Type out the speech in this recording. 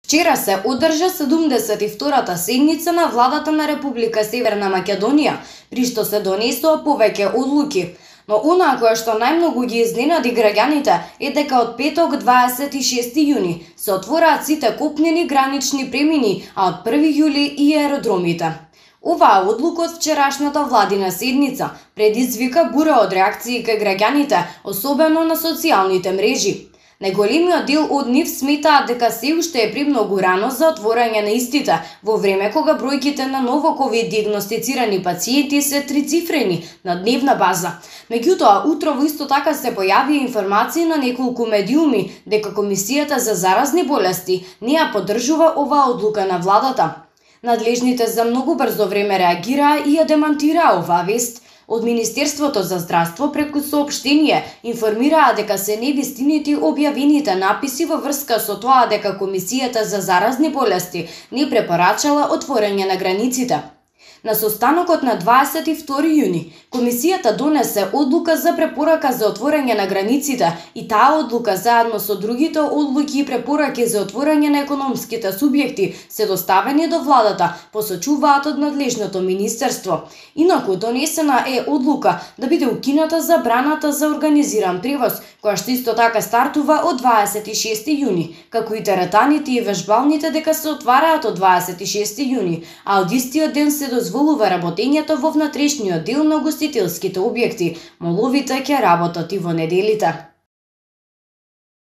Вчера се одржа 72-та седница на владата на Република Северна Македонија, при што се донесоа повеќе одлуки. Но онаа која што најмногу ги изненади граѓаните е дека од петок 26 јуни се отвораат сите копнени гранични премини, а од 1 јули и аеродромите. Оваа одлука од вчерашната владина седница предизвика бура од реакции кај граѓаните, особено на социјалните мрежи. Најголемиот дел од нив сметаат дека се уште е премногу рано за отворање на истите, во време кога бројките на ново ковид диагностицирани пациенти се трицифрени на дневна база. Меѓутоа, утрово исто така се појавија информации на неколку медиуми дека Комисијата за заразни болести не ја поддржува оваа одлука на владата. Надлежните за многу брзо време реагираа и ја демантираа оваа вест. Од Министерството за здравство преку соопштение информираа дека се невистинити објавените написи во врска со тоа дека Комисијата за заразни болести не препорачала отворање на границите. На состанокот на 22 јуни, Комисијата донесе одлука за препорака за отворање на границите и таа одлука заедно со другите одлуки и препораки за отворање на економските субјекти се доставени до владата, посочуваат од надлежното министерство. Инаку донесена е одлука да биде укината забраната за организиран превоз, која што исто така стартува од 26 јуни, како и теретаните и вежбалните дека се отвараат од 26 јуни, а од истиот ден се дозволува работењето во внатрешниот дел на гостителските објекти. Моловите ќе работат и во неделите.